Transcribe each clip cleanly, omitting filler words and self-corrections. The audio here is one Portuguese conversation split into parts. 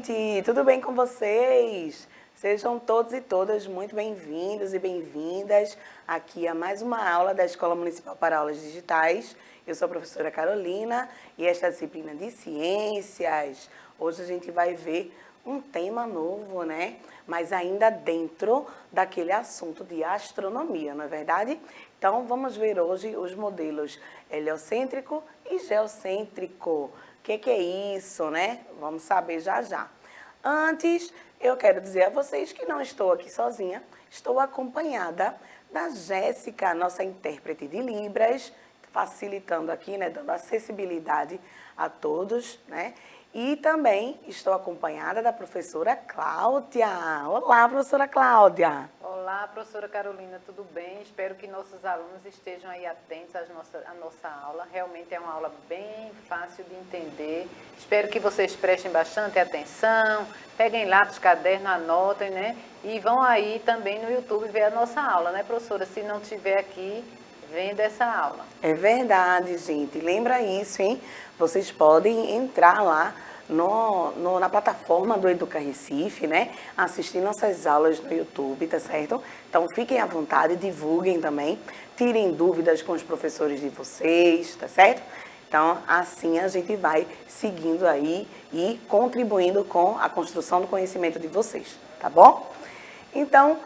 gente! Tudo bem com vocês? Sejam todos e todas muito bem-vindos e bem-vindas aqui a mais uma aula da Escola Municipal para Aulas Digitais. Eu sou a professora Carolina e esta é a disciplina de Ciências. Hoje a gente vai ver um tema novo, né? Mas ainda dentro daquele assunto de astronomia, não é verdade? Então, vamos ver hoje os modelos heliocêntrico e geocêntrico. O que é isso, né? Vamos saber já já. Antes, eu quero dizer a vocês que não estou aqui sozinha, estou acompanhada da Jéssica, nossa intérprete de Libras, facilitando aqui, né, dando acessibilidade a todos, né? E também estou acompanhada da professora Cláudia. Olá, professora Cláudia. Olá, professora Carolina, tudo bem? Espero que nossos alunos estejam aí atentos à nossa aula. Realmente é uma aula bem fácil de entender. Espero que vocês prestem bastante atenção, peguem lápis, caderno, anotem, né? E vão aí também no YouTube ver a nossa aula, né, professora? Se não estiver aqui vendo essa aula. É verdade, gente. Lembra isso, hein? Vocês podem entrar lá na plataforma do Educa Recife, né? Assistir nossas aulas no YouTube, tá certo? Então, fiquem à vontade, divulguem também, tirem dúvidas com os professores de vocês, tá certo? Então, assim a gente vai seguindo aí e contribuindo com a construção do conhecimento de vocês, tá bom? Então,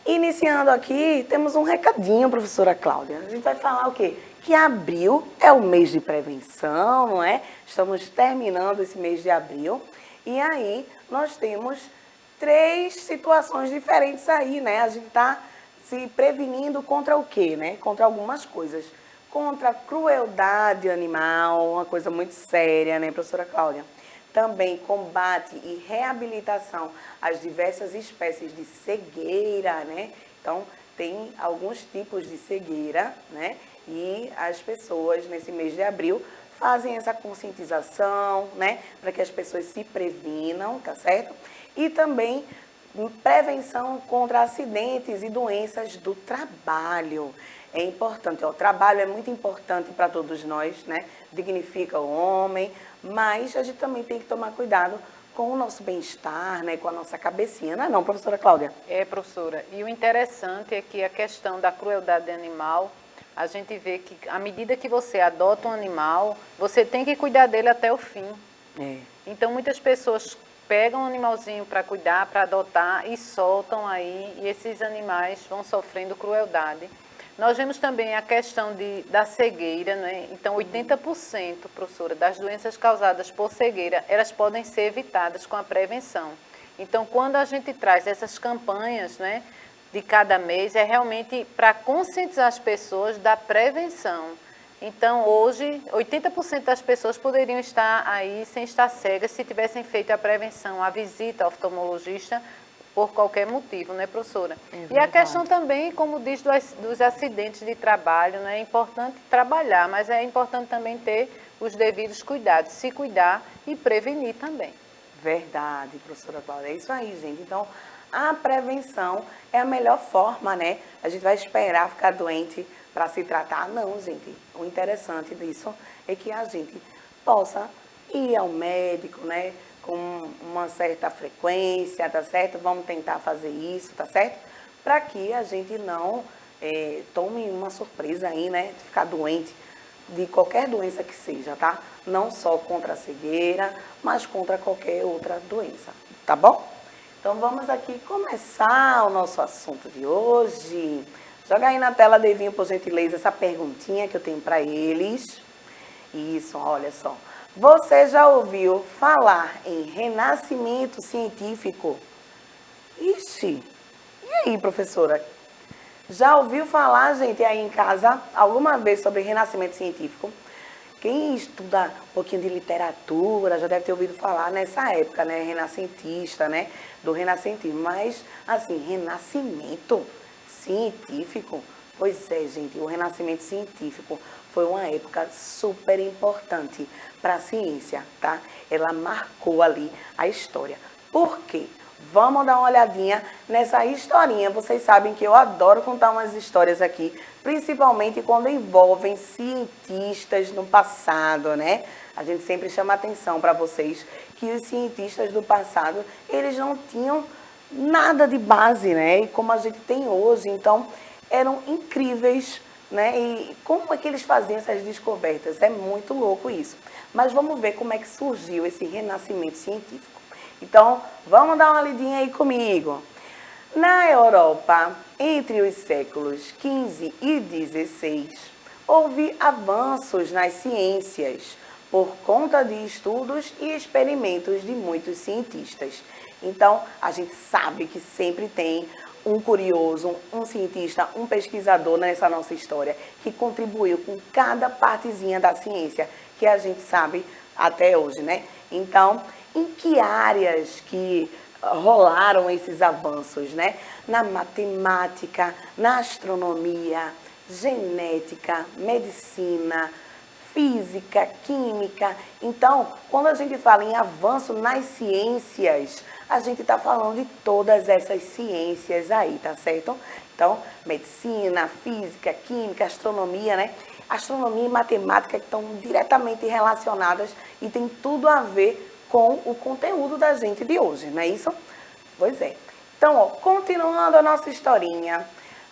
iniciando aqui, temos um recadinho, professora Cláudia. A gente vai falar o quê? Que abril é o mês de prevenção, não é? Estamos terminando esse mês de abril. E aí, nós temos 3 situações diferentes aí, né? A gente está se prevenindo contra o quê, né? Contra algumas coisas. Contra a crueldade animal, uma coisa muito séria, né, professora Cláudia? Também combate e reabilitação às diversas espécies de cegueira, né? Então, tem alguns tipos de cegueira, né? E as pessoas, nesse mês de abril, fazem essa conscientização, né? Para que as pessoas se previnam, tá certo? E também prevenção contra acidentes e doenças do trabalho. É importante, ó, o trabalho é muito importante para todos nós, né? Dignifica o homem, mas a gente também tem que tomar cuidado com o nosso bem-estar, né? Com a nossa cabecinha, não é não, professora Cláudia? É, professora. E o interessante é que a questão da crueldade animal, a gente vê que à medida que você adota um animal, você tem que cuidar dele até o fim. É. Então, muitas pessoas pegam um animalzinho para cuidar, para adotar e soltam aí, e esses animais vão sofrendo crueldade. Nós vemos também a questão da cegueira, né? Então, 80%, professora, das doenças causadas por cegueira, elas podem ser evitadas com a prevenção. Então, quando a gente traz essas campanhas, né, de cada mês, é realmente para conscientizar as pessoas da prevenção. Então, hoje, 80% das pessoas poderiam estar aí sem estar cegas se tivessem feito a prevenção, a visita ao oftalmologista, por qualquer motivo, né, professora? E a questão também, como diz, dos acidentes de trabalho, né? É importante trabalhar, mas é importante também ter os devidos cuidados, se cuidar e prevenir também. Verdade, professora Cláudia. É isso aí, gente. Então, a prevenção é a melhor forma, né? A gente vai esperar ficar doente para se tratar? Não, gente. O interessante disso é que a gente possa ir ao médico, né? Com uma certa frequência, tá certo? Vamos tentar fazer isso, tá certo? Para que a gente não tome uma surpresa aí, né? De ficar doente de qualquer doença que seja, tá? Não só contra a cegueira, mas contra qualquer outra doença, tá bom? Então vamos aqui começar o nosso assunto de hoje. Joga aí na tela, Devinho, por gentileza, essa perguntinha que eu tenho para eles. Isso, olha só. Você já ouviu falar em renascimento científico? Ixi, e aí, professora? Já ouviu falar, gente, aí em casa, alguma vez sobre renascimento científico? Quem estuda um pouquinho de literatura já deve ter ouvido falar nessa época, né? Renascentista, né? Do renascentismo. Mas, assim, renascimento científico? Pois é, gente, o renascimento científico foi uma época super importante para a ciência, tá? Ela marcou ali a história. Por quê? Vamos dar uma olhadinha nessa historinha. Vocês sabem que eu adoro contar umas histórias aqui, principalmente quando envolvem cientistas no passado, né? A gente sempre chama atenção para vocês que os cientistas do passado, eles não tinham nada de base, né? E como a gente tem hoje, então eram incríveis, né? E como é que eles faziam essas descobertas? É muito louco isso. Mas vamos ver como é que surgiu esse renascimento científico. Então, vamos dar uma lidinha aí comigo. Na Europa, entre os séculos XV e XVI, houve avanços nas ciências por conta de estudos e experimentos de muitos cientistas. Então, a gente sabe que sempre tem um curioso, um cientista, um pesquisador nessa nossa história que contribuiu com cada partezinha da ciência que a gente sabe até hoje, né? Então, em que áreas que rolaram esses avanços, né? Na matemática, na astronomia, genética, medicina, física, química. Então, quando a gente fala em avanço nas ciências, a gente está falando de todas essas ciências aí, tá certo? Então, medicina, física, química, astronomia, né? Astronomia e matemática que estão diretamente relacionadas e tem tudo a ver com o conteúdo da gente de hoje, não é isso? Pois é. Então, ó, continuando a nossa historinha,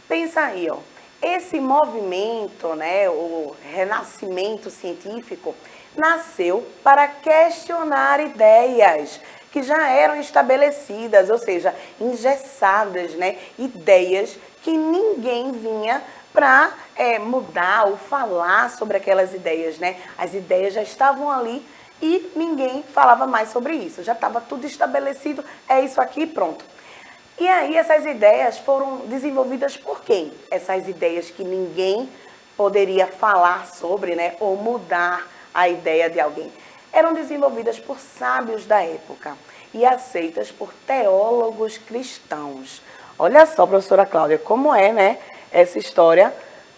pensa aí, ó, esse movimento, né, o renascimento científico, nasceu para questionar ideias que já eram estabelecidas, ou seja, engessadas, né, ideias que ninguém vinha para mudar ou falar sobre aquelas ideias, né? As ideias já estavam ali e ninguém falava mais sobre isso. Já estava tudo estabelecido, é isso aqui, pronto. E aí essas ideias foram desenvolvidas por quem? Essas ideias que ninguém poderia falar sobre, né? Ou mudar a ideia de alguém. Eram desenvolvidas por sábios da época e aceitas por teólogos cristãos. Olha só, professora Cláudia, como é, né? Essa história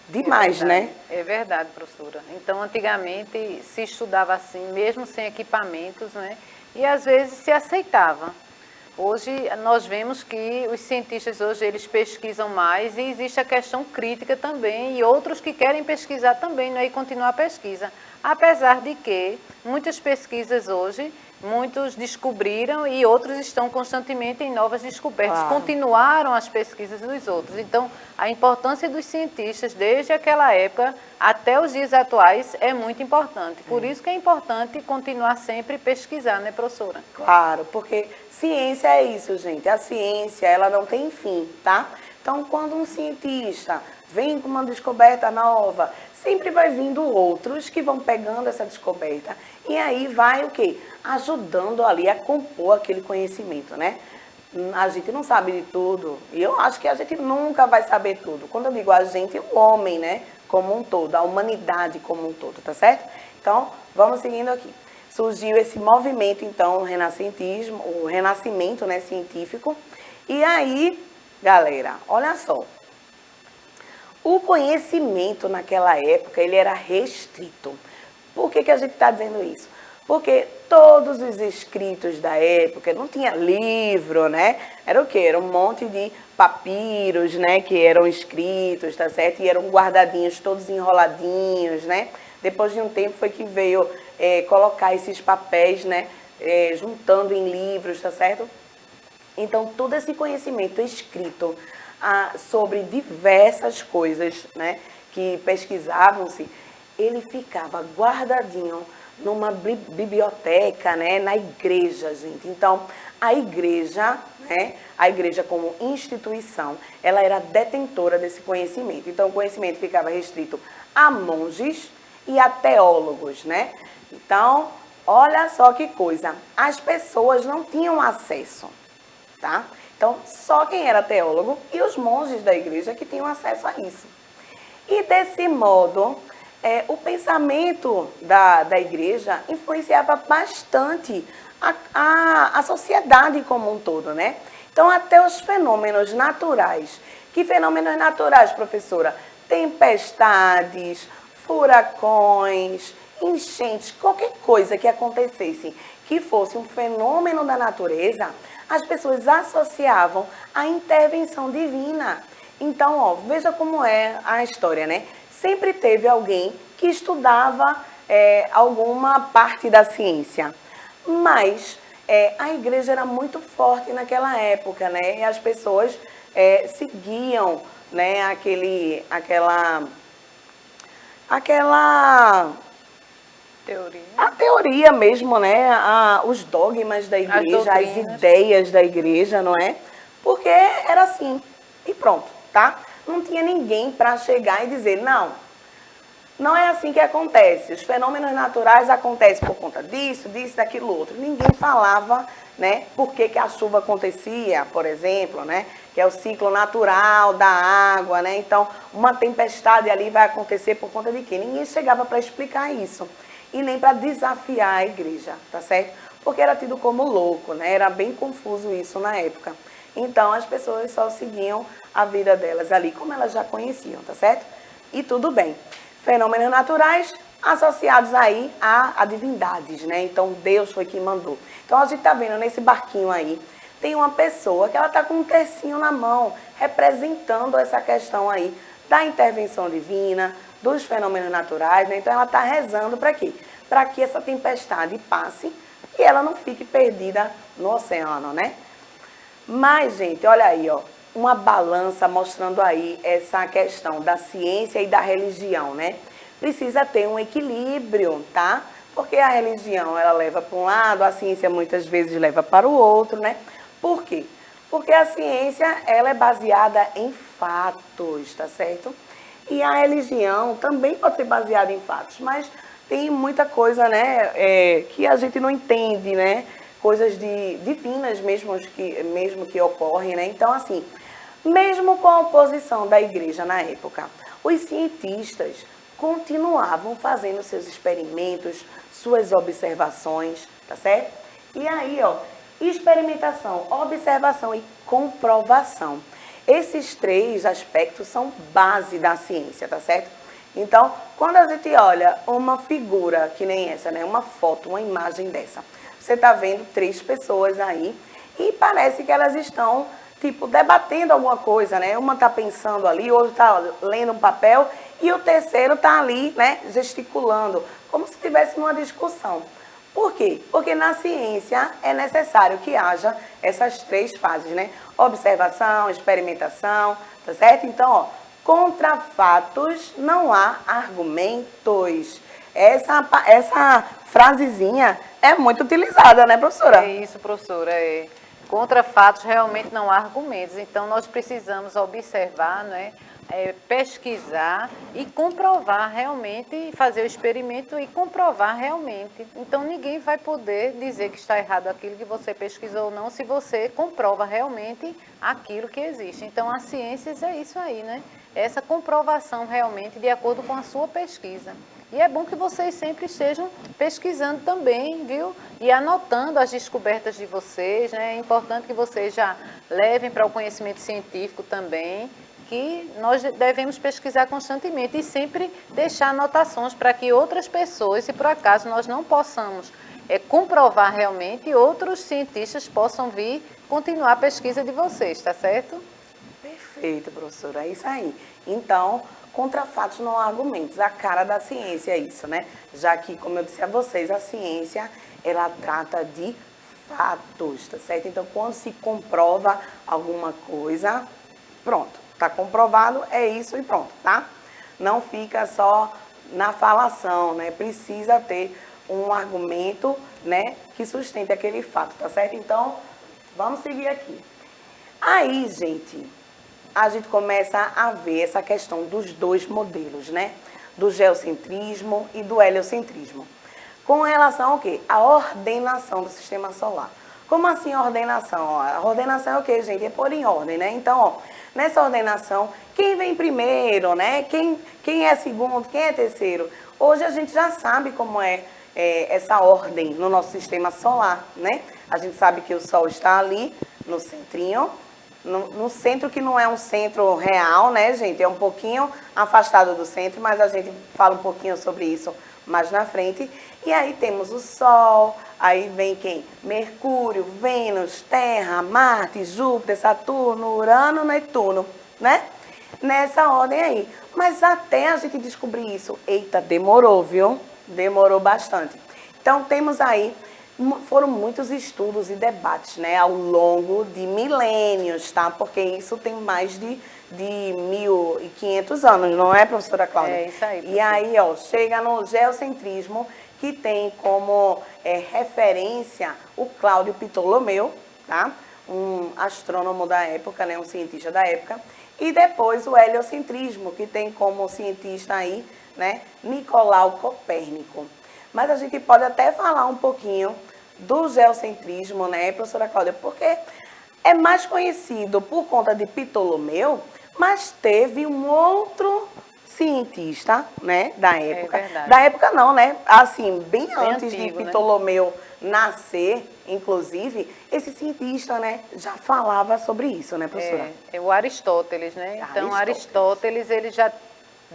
demais, né? É verdade, professora. Então, antigamente se estudava assim, mesmo sem equipamentos, né? E às vezes se aceitava. Hoje nós vemos que os cientistas hoje eles pesquisam mais e existe a questão crítica também e outros que querem pesquisar também, né? E continuar a pesquisa. Apesar de que muitas pesquisas hoje, muitos descobriram e outros estão constantemente em novas descobertas. Claro. Continuaram as pesquisas dos outros. Então, a importância dos cientistas desde aquela época até os dias atuais é muito importante. Por isso que é importante continuar sempre pesquisar, né, professora? Claro, porque ciência é isso, gente. A ciência, ela não tem fim, tá? Então, quando um cientista vem com uma descoberta nova, sempre vai vindo outros que vão pegando essa descoberta e aí vai o quê? Ajudando ali a compor aquele conhecimento, né? A gente não sabe de tudo e eu acho que a gente nunca vai saber tudo. Quando eu digo a gente, o homem, né? Como um todo, a humanidade como um todo, tá certo? Então, vamos seguindo aqui. Surgiu esse movimento, então, o renascentismo, o renascimento, né, científico. E aí, galera, olha só. O conhecimento naquela época, ele era restrito. Por que a gente está dizendo isso? Porque todos os escritos da época, não tinha livro, né? Era o quê? Era um monte de papiros, né? Que eram escritos, tá certo? E eram guardadinhos, todos enroladinhos, né? Depois de um tempo foi que veio colocar esses papéis, né? Juntando em livros, tá certo? Então, todo esse conhecimento escrito sobre diversas coisas, né, que pesquisavam-se, ele ficava guardadinho numa biblioteca, né, na igreja, gente. Então, a igreja, né, a igreja como instituição, ela era detentora desse conhecimento. Então, o conhecimento ficava restrito a monges e a teólogos, né? Então, olha só que coisa, as pessoas não tinham acesso, tá? Então, só quem era teólogo e os monges da igreja que tinham acesso a isso. E desse modo, o pensamento da igreja influenciava bastante a sociedade como um todo, né? Então, até os fenômenos naturais. Que fenômenos naturais, professora? Tempestades, furacões, enchentes, qualquer coisa que acontecesse que fosse um fenômeno da natureza, as pessoas associavam à intervenção divina. Então, ó, veja como é a história, né? Sempre teve alguém que estudava alguma parte da ciência, mas a igreja era muito forte naquela época, né? E as pessoas seguiam, né, aquela Teoria. a teoria mesmo, né? Os dogmas da igreja, as ideias da igreja, não é? Porque era assim, e pronto, tá? Não tinha ninguém para chegar e dizer, não é assim que acontece. Os fenômenos naturais acontecem por conta disso, daquilo outro. Ninguém falava, né, por que a chuva acontecia, por exemplo, né? Que é o ciclo natural da água, né? Então, uma tempestade ali vai acontecer por conta de quê? Ninguém chegava para explicar isso. E nem para desafiar a igreja, tá certo? Porque era tido como louco, né? Era bem confuso isso na época. Então, as pessoas só seguiam a vida delas ali, como elas já conheciam, tá certo? E tudo bem. Fenômenos naturais associados aí a divindades, né? Então, Deus foi quem mandou. Então, a gente está vendo nesse barquinho aí, tem uma pessoa que ela está com um tercinho na mão, representando essa questão aí da intervenção divina, dos fenômenos naturais, né? Então, ela está rezando para quê? Para que essa tempestade passe e ela não fique perdida no oceano, né? Mas, gente, olha aí, ó, uma balança mostrando aí essa questão da ciência e da religião, né? Precisa ter um equilíbrio, tá? Porque a religião, ela leva para um lado, a ciência muitas vezes leva para o outro, né? Por quê? Porque a ciência, ela é baseada em fatos, tá certo? E a religião também pode ser baseada em fatos, mas tem muita coisa, né, que a gente não entende, né? Coisas divinas mesmo que ocorrem, né? Então, assim, mesmo com a oposição da igreja na época, os cientistas continuavam fazendo seus experimentos, suas observações, tá certo? E aí, ó, experimentação, observação e comprovação. Esses três aspectos são base da ciência, tá certo? Então, quando a gente olha uma figura que nem essa, né? Uma foto, uma imagem dessa, você está vendo três pessoas aí e parece que elas estão, tipo, debatendo alguma coisa, né? Uma está pensando ali, outra está lendo um papel e o terceiro está ali, né, gesticulando, como se estivesse numa discussão. Por quê? Porque na ciência é necessário que haja essas três fases, né? Observação, experimentação, tá certo? Então, ó, contra fatos não há argumentos. Essa frasezinha é muito utilizada, né, professora? É isso, professora. Contra fatos realmente não há argumentos. Então, nós precisamos observar, né, pesquisar e comprovar realmente, fazer o experimento e comprovar realmente. Então, ninguém vai poder dizer que está errado aquilo que você pesquisou ou não, se você comprova realmente aquilo que existe. Então, a ciência é isso aí, né? Essa comprovação realmente de acordo com a sua pesquisa. E é bom que vocês sempre estejam pesquisando também, viu? E anotando as descobertas de vocês, né? É importante que vocês já levem para o conhecimento científico também, que nós devemos pesquisar constantemente e sempre deixar anotações para que outras pessoas, se por acaso nós não possamos comprovar realmente, outros cientistas possam vir continuar a pesquisa de vocês, tá certo? Perfeito, professora, é isso aí. Então, contra fatos não há argumentos, a cara da ciência é isso, né? Já que, como eu disse a vocês, a ciência, ela trata de fatos, tá certo? Então, quando se comprova alguma coisa, pronto, tá comprovado, é isso e pronto, tá? Não fica só na falação, né? Precisa ter um argumento, né, que sustente aquele fato, tá certo? Então, vamos seguir aqui. Aí, gente, a gente começa a ver essa questão dos dois modelos, né? Do geocentrismo e do heliocentrismo. Com relação ao quê? A ordenação do sistema solar. Como assim ordenação? A ordenação é o quê, gente? É pôr em ordem, né? Então, ó, nessa ordenação, quem vem primeiro, né? Quem é segundo, quem é terceiro? Hoje a gente já sabe como é essa ordem no nosso sistema solar, né? A gente sabe que o Sol está ali no centrinho, no centro que não é um centro real, né, gente? É um pouquinho afastado do centro, mas a gente fala um pouquinho sobre isso mais na frente. E aí temos o Sol, aí vem quem? Mercúrio, Vênus, Terra, Marte, Júpiter, Saturno, Urano, Netuno, né? Nessa ordem aí. Mas até a gente descobrir isso, eita, demorou, viu? Demorou bastante. Então temos aí foram muitos estudos e debates, né, ao longo de milênios, tá? Porque isso tem mais de 1.500 anos, não é, professora Cláudia? É isso aí, E aí, ó, chega no geocentrismo, que tem como referência o Cláudio Ptolomeu, tá? Um astrônomo da época, né, um cientista da época. E depois o heliocentrismo, que tem como cientista aí, né, Nicolau Copérnico. Mas a gente pode até falar um pouquinho do geocentrismo, né, professora Cláudia? Porque é mais conhecido por conta de Ptolomeu, mas teve um outro cientista, né, da época. É verdade. Da época não, né? Assim, bem antes antigo, de né? Ptolomeu nascer, inclusive, esse cientista, né, já falava sobre isso, né, professora? É o Aristóteles, né? Então, Aristóteles. Aristóteles, ele já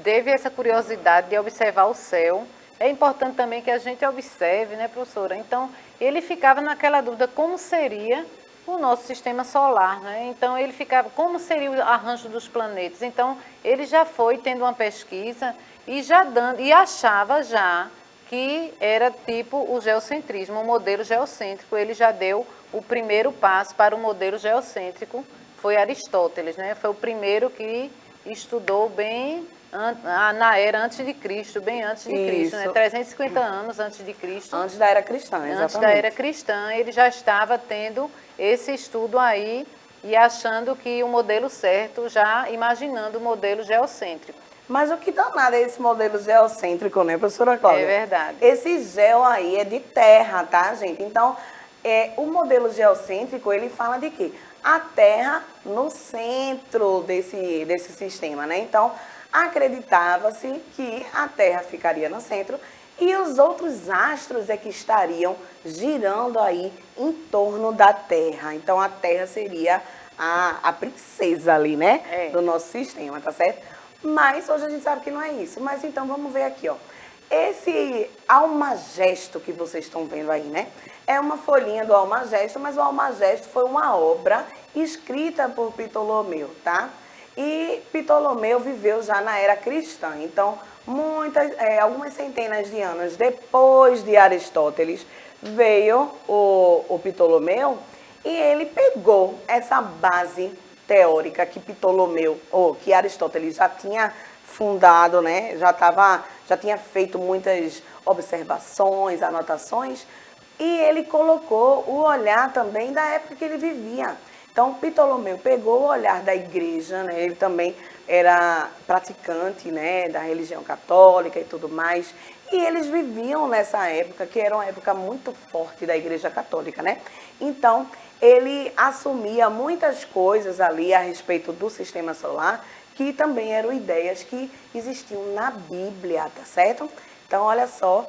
teve essa curiosidade de observar o céu. É importante também que a gente observe, né, professora? Então, ele ficava naquela dúvida, como seria o nosso sistema solar, né? Então, ele ficava, como seria o arranjo dos planetas? Então, ele já foi tendo uma pesquisa e já dando, e achava já que era tipo o geocentrismo, o modelo geocêntrico. Ele já deu o primeiro passo para o modelo geocêntrico, foi Aristóteles, né? Foi o primeiro que estudou bem na era antes de Cristo, bem antes de Cristo, né? Isso. 350 anos antes de Cristo. Antes da era cristã, exatamente. Antes da era cristã, ele já estava tendo esse estudo aí e achando que o modelo certo, já imaginando o modelo geocêntrico. Mas o que danado é esse modelo geocêntrico, né, professora Cláudia? É verdade. Esse gel aí é de terra, tá, gente? Então, o modelo geocêntrico, ele fala de quê? A Terra no centro desse sistema, né? Então, acreditava-se que a Terra ficaria no centro e os outros astros é que estariam girando aí em torno da Terra. Então, a Terra seria a princesa ali, né? Do nosso sistema, tá certo? Mas hoje a gente sabe que não é isso. Mas então vamos ver aqui, ó. Esse almagesto que vocês estão vendo aí, né? É uma folhinha do almagesto, mas o almagesto foi uma obra escrita por Ptolomeu, tá? E Ptolomeu viveu já na era cristã. Então, algumas centenas de anos depois de Aristóteles, veio o Ptolomeu e ele pegou essa base teórica que Ptolomeu, ou que Aristóteles já tinha fundado, né? Já tinha feito muitas observações, anotações, e ele colocou o olhar também da época que ele vivia. Então, Ptolomeu pegou o olhar da igreja, né? Ele também era praticante, né, da religião católica e tudo mais, e eles viviam nessa época, que era uma época muito forte da igreja católica, né? Então, ele assumia muitas coisas ali a respeito do sistema solar, que também eram ideias que existiam na Bíblia, tá certo? Então, olha só,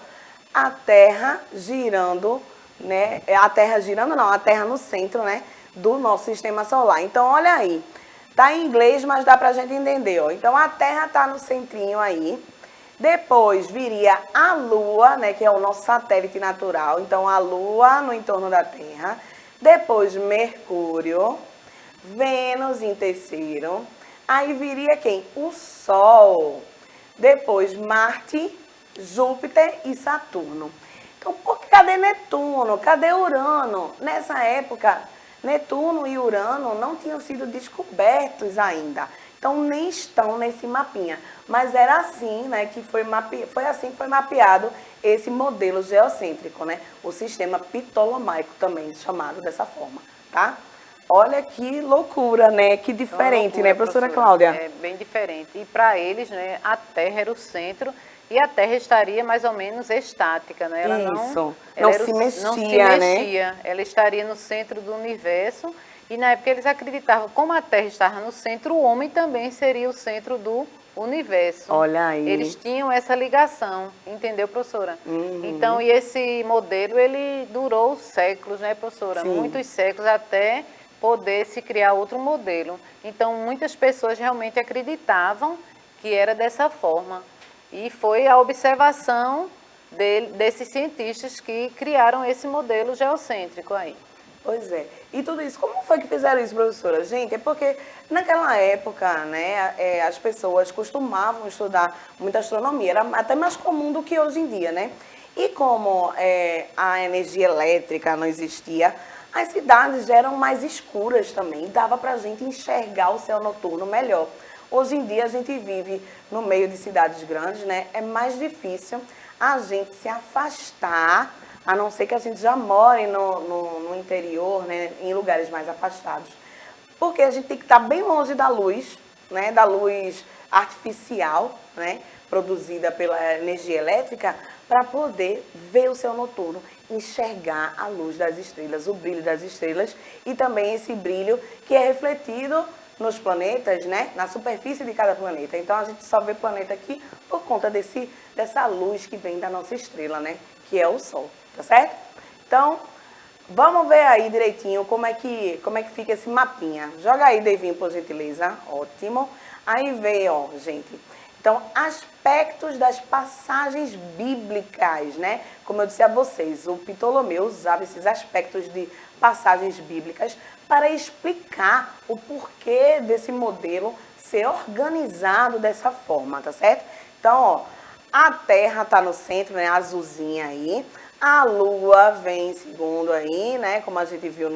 a Terra girando, né? A Terra girando não, a Terra no centro, né, do nosso sistema solar. Então, olha aí, tá em inglês, mas dá pra gente entender, ó. Então, a Terra tá no centrinho aí. Depois viria a Lua, né, que é o nosso satélite natural. Então, a Lua no entorno da Terra. Depois, Mercúrio, Vênus em terceiro. Aí viria quem? O Sol. Depois, Marte, Júpiter e Saturno. Então, cadê Netuno? Cadê Urano? Nessa época, Netuno e Urano não tinham sido descobertos ainda. Então, nem estão nesse mapinha. Mas era assim, né, que foi assim que foi mapeado esse modelo geocêntrico, né? O sistema ptolomaico também chamado dessa forma, tá? Olha que loucura, né? Que diferente, loucura, né, professora Cláudia? É bem diferente. E para eles, né, a Terra era o centro e a Terra estaria mais ou menos estática, né? Ela Isso. Ela Não se mexia, né? Ela estaria no centro do universo. E na época eles acreditavam, como a Terra estava no centro, o homem também seria o centro do universo. Olha aí. Eles tinham essa ligação, entendeu, professora? Uhum. Então, e esse modelo, ele durou séculos, né, professora? Sim. Muitos séculos até poder se criar outro modelo. Então, muitas pessoas realmente acreditavam que era dessa forma. E foi a observação desses cientistas que criaram esse modelo geocêntrico aí. Pois é. E tudo isso, como foi que fizeram isso, professora? Gente, é porque naquela época, né, as pessoas costumavam estudar muita astronomia, era até mais comum do que hoje em dia, né? E como a energia elétrica não existia, as cidades eram mais escuras também, dava para a gente enxergar o céu noturno melhor. Hoje em dia a gente vive no meio de cidades grandes, né? É mais difícil a gente se afastar, a não ser que a gente já more no interior, né? Em lugares mais afastados. Porque a gente tem que estar bem longe da luz, né? Da luz artificial, né? Produzida pela energia elétrica, para poder ver o céu noturno, enxergar a luz das estrelas, o brilho das estrelas e também esse brilho que é refletido nos planetas, né? Na superfície de cada planeta. Então a gente só vê planeta aqui por conta dessa luz que vem da nossa estrela, né? Que é o Sol, tá certo? Então, vamos ver aí direitinho como é que fica esse mapinha. Joga aí, Devinho, por gentileza. Ótimo. Aí vê, ó, gente. Então, aspectos das passagens bíblicas, né? Como eu disse a vocês, o Ptolomeu usava esses aspectos de passagens bíblicas para explicar o porquê desse modelo ser organizado dessa forma, tá certo? Então, ó, a Terra está no centro, né? Azulzinha aí. A Lua vem em segundo aí, né? Como a gente viu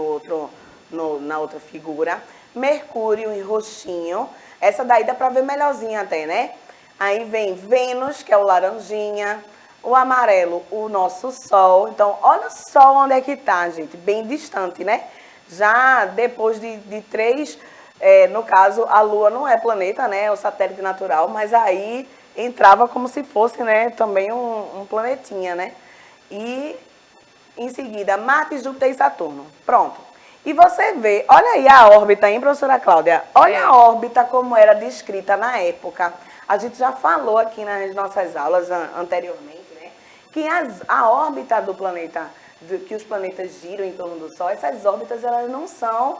na outra figura. Mercúrio em roxinho. Essa daí dá para ver melhorzinha até, né? Aí vem Vênus, que é o laranjinha, o amarelo, o nosso Sol. Então, olha o Sol onde é que tá, gente, bem distante, né? Já depois de três, no caso, a Lua não é planeta, né? É o satélite natural, mas aí entrava como se fosse, né, também um planetinha, né? E, em seguida, Marte, Júpiter e Saturno. Pronto. E você vê, olha aí a órbita, hein, professora Cláudia? Olha a órbita como era descrita na época. A gente já falou aqui nas nossas aulas anteriormente, né? Que a órbita do planeta, que os planetas giram em torno do Sol, essas órbitas elas não são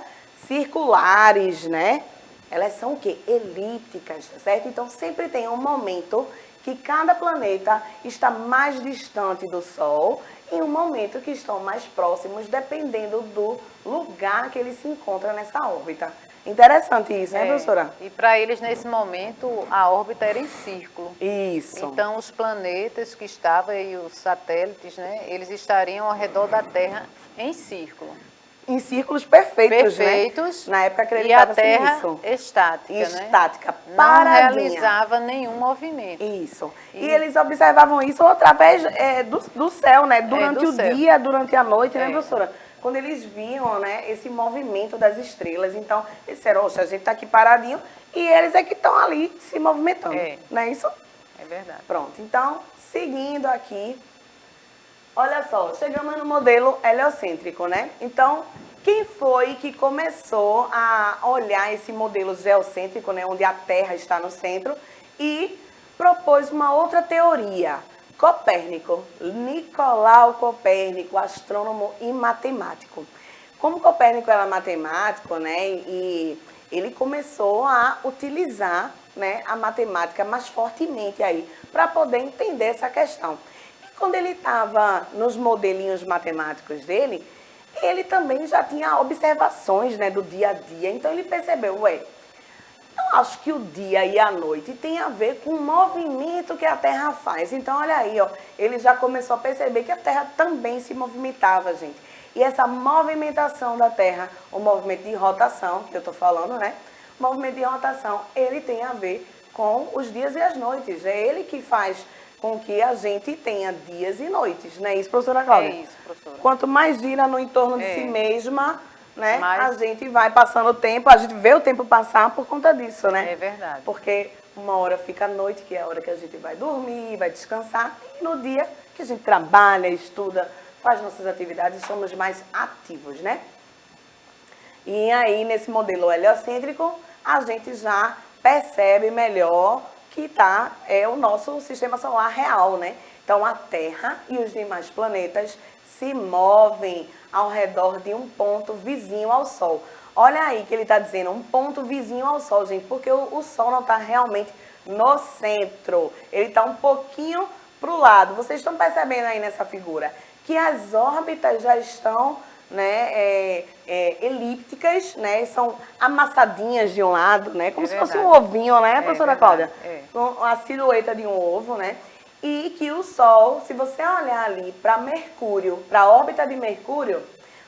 circulares, né? Elas são o quê? Elípticas, tá certo? Então sempre tem um momento que cada planeta está mais distante do Sol e um momento que estão mais próximos, dependendo do lugar que ele se encontra nessa órbita. Interessante isso, né, professora? E para eles, nesse momento, a órbita era em círculo. Isso. Então, os planetas que estavam e os satélites, né, eles estariam ao redor da Terra em círculo. Em círculos perfeitos, Perfeitos, né? Na época acreditava-se e a Terra nisso. estática, Estática, né? paradinha. Não realizava nenhum movimento. Isso. E eles observavam isso através do céu, né? Durante o céu. dia, durante a noite, né, professora? Quando eles viam, né, esse movimento das estrelas. Então, eles disseram, oxe, a gente está aqui paradinho e eles é que estão ali se movimentando. Não é isso? É verdade. Pronto. Então, seguindo aqui, olha só, chegamos no modelo heliocêntrico, né? Então, quem foi que começou a olhar esse modelo geocêntrico, né, onde a Terra está no centro, e propôs uma outra teoria? Copérnico, Nicolau Copérnico, astrônomo e matemático. Como Copérnico era matemático, né, e ele começou a utilizar, né, a matemática mais fortemente aí, para poder entender essa questão. E quando ele estava nos modelinhos matemáticos dele, ele também já tinha observações, né, do dia a dia. Então ele percebeu, eu acho que o dia e a noite tem a ver com o movimento que a Terra faz. Então, olha aí, ó, ele já começou a perceber que a Terra também se movimentava, gente. E essa movimentação da Terra, o movimento de rotação, que eu estou falando, né? O movimento de rotação, ele tem a ver com os dias e as noites. É ele que faz com que a gente tenha dias e noites, não é isso, professora Cláudia? É isso, professora. Quanto mais gira no entorno de si mesma, né, a gente vai passando o tempo, a gente vê o tempo passar por conta disso, né? É verdade. Porque uma hora fica à noite, que é a hora que a gente vai dormir, vai descansar, e no dia que a gente trabalha, estuda, faz nossas atividades, somos mais ativos, né? E aí, nesse modelo heliocêntrico, a gente já percebe melhor que é o nosso sistema solar real, né? Então, a Terra e os demais planetas se movem ao redor de um ponto vizinho ao Sol. Olha aí que ele está dizendo, um ponto vizinho ao Sol, gente, porque o Sol não está realmente no centro. Ele está um pouquinho para o lado. Vocês estão percebendo aí nessa figura que as órbitas já estão, né, elípticas, né, são amassadinhas de um lado, né, como se fosse um ovinho, né, professora Cláudia? Com a silhueta de um ovo, né? E que o Sol, se você olhar ali para Mercúrio, para a órbita de Mercúrio,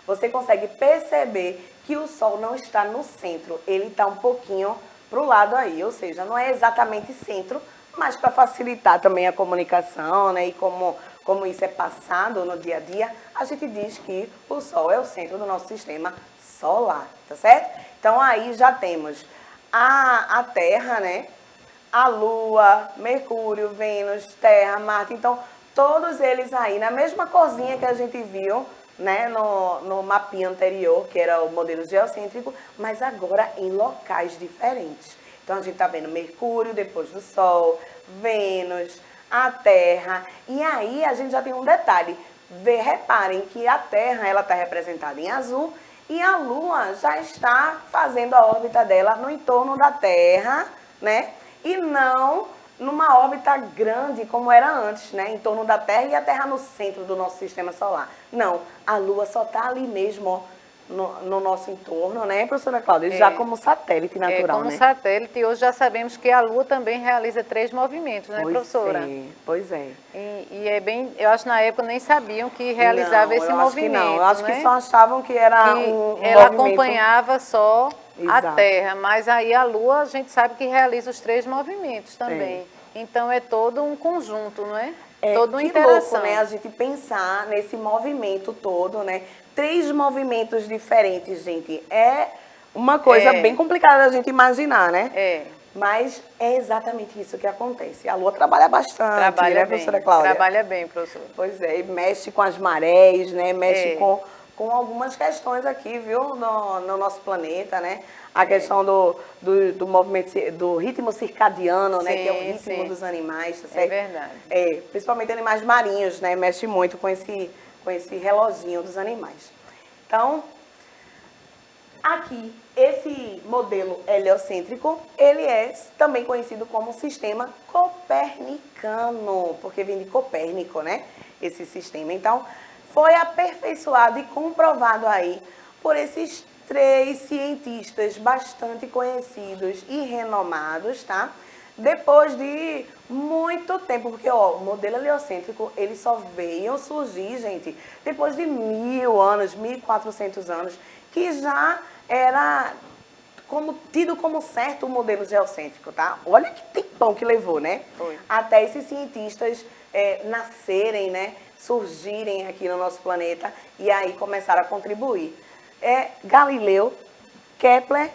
você consegue perceber que o Sol não está no centro, ele está um pouquinho para o lado aí, ou seja, não é exatamente centro, mas para facilitar também a comunicação, né, e como isso é passado no dia a dia, a gente diz que o Sol é o centro do nosso sistema solar, tá certo? Então aí já temos a Terra, né, a Lua, Mercúrio, Vênus, Terra, Marte, então todos eles aí na mesma corzinha que a gente viu, né, no mapinha anterior, que era o modelo geocêntrico, mas agora em locais diferentes. Então a gente está vendo Mercúrio depois do Sol, Vênus, a Terra, e aí a gente já tem um detalhe. Reparem que a Terra ela está representada em azul e a Lua já está fazendo a órbita dela no entorno da Terra, né? E não numa órbita grande como era antes, né? Em torno da Terra e a Terra no centro do nosso sistema solar. Não, a Lua só está ali mesmo, ó, no nosso entorno, né, professora Cláudia? Já como satélite natural, como né? satélite, e hoje já sabemos que a Lua também realiza 3 movimentos, né, professora? Pois é. E é bem, eu acho que na época nem sabiam que realizava Não, esse eu acho que movimento, não. Eu acho né? que só achavam que era Que um ela movimento. acompanhava só a Exato. Terra, mas aí a Lua a gente sabe que realiza os 3 movimentos também. Então é todo um conjunto, não é? Toda uma Que interação. louco, né? A gente pensar nesse movimento todo, né? 3 movimentos diferentes, gente. É uma coisa bem complicada da gente imaginar, né? Mas é exatamente isso que acontece. A Lua trabalha bastante, né, professora Cláudia? Trabalha bem, professora. Pois é, e mexe com as marés, né? Mexe com algumas questões aqui, viu, no nosso planeta, né? A questão do movimento, do ritmo circadiano, né? Que é o ritmo dos animais, tá certo? É verdade. Principalmente animais marinhos, né? Mexe muito com esse reloginho dos animais. Então, aqui, esse modelo heliocêntrico, ele é também conhecido como sistema copernicano, porque vem de Copérnico, né? Esse sistema. Então, foi aperfeiçoado e comprovado aí por esses 3 cientistas bastante conhecidos e renomados, tá? Depois de muito tempo, porque ó, o modelo heliocêntrico, ele só veio surgir, gente, depois de 1000 anos, 1400 anos, que já era tido como certo o modelo geocêntrico, tá? Olha que tempão que levou, né? Foi. Até esses cientistas nascerem, né? Surgirem aqui no nosso planeta e aí começaram a contribuir. Galileu, Kepler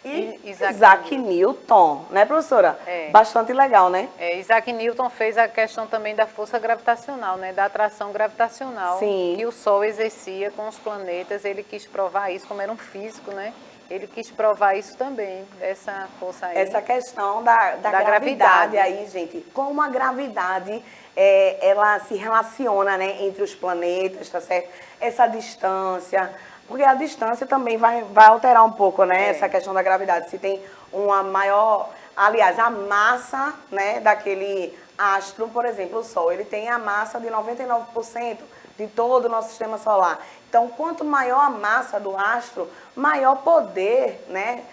e Isaac Newton, né, professora? Bastante legal, né? Isaac Newton fez a questão também da força gravitacional, né, da atração gravitacional que o Sol exercia com os planetas. Ele quis provar isso, como era um físico, né? Ele quis provar isso também, essa força aí. Essa questão da gravidade aí, gente. Como a gravidade, ela se relaciona, né, entre os planetas, tá certo? Essa distância, porque a distância também vai alterar um pouco, né, essa questão da gravidade. Se tem uma maior... Aliás, a massa, né, daquele astro, por exemplo, o Sol, ele tem a massa de 99% de todo o nosso sistema solar. Então, quanto maior a massa do astro, maior poder, né,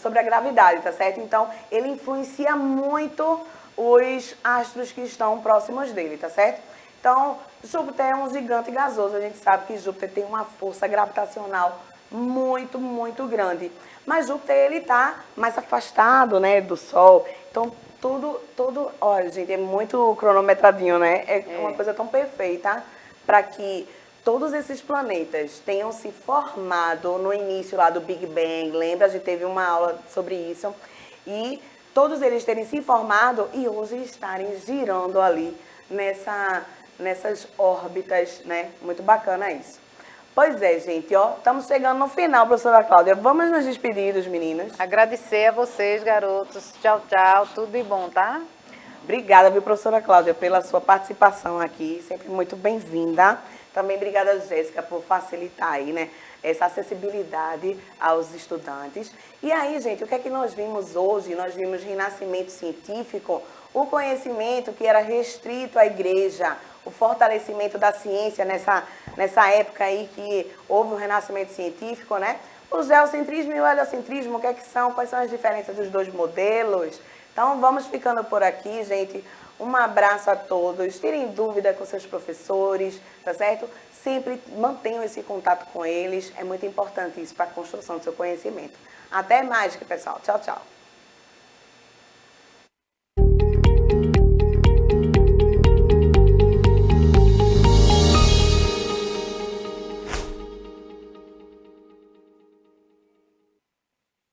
sobre a gravidade, tá certo? Então, ele influencia muito os astros que estão próximos dele, tá certo? Então, Júpiter é um gigante gasoso. A gente sabe que Júpiter tem uma força gravitacional muito, muito grande. Mas Júpiter, ele está mais afastado, né, do Sol. Então, olha, gente, é muito cronometradinho, né? É uma coisa tão perfeita para que todos esses planetas tenham se formado no início lá do Big Bang. Lembra? A gente teve uma aula sobre isso. E todos eles terem se formado e hoje estarem girando ali nessas órbitas, né? Muito bacana isso. Pois é, gente, ó, estamos chegando no final, professora Cláudia. Vamos nos despedir dos meninos. Agradecer a vocês, garotos. Tchau, tchau. Tudo de bom, tá? Obrigada, viu, professora Cláudia, pela sua participação aqui. Sempre muito bem-vinda. Também obrigada, Jéssica, por facilitar aí, né, essa acessibilidade aos estudantes. E aí, gente, o que é que nós vimos hoje? Nós vimos renascimento científico, o conhecimento que era restrito à igreja, o fortalecimento da ciência nessa época aí que houve o renascimento científico, né? O geocentrismo e o heliocentrismo, o que é que são? Quais são as diferenças dos dois modelos? Então, vamos ficando por aqui, gente. Um abraço a todos. Tirem dúvida com seus professores, tá certo? Sempre mantenham esse contato com eles. É muito importante isso para a construção do seu conhecimento. Até mais, pessoal. Tchau, tchau.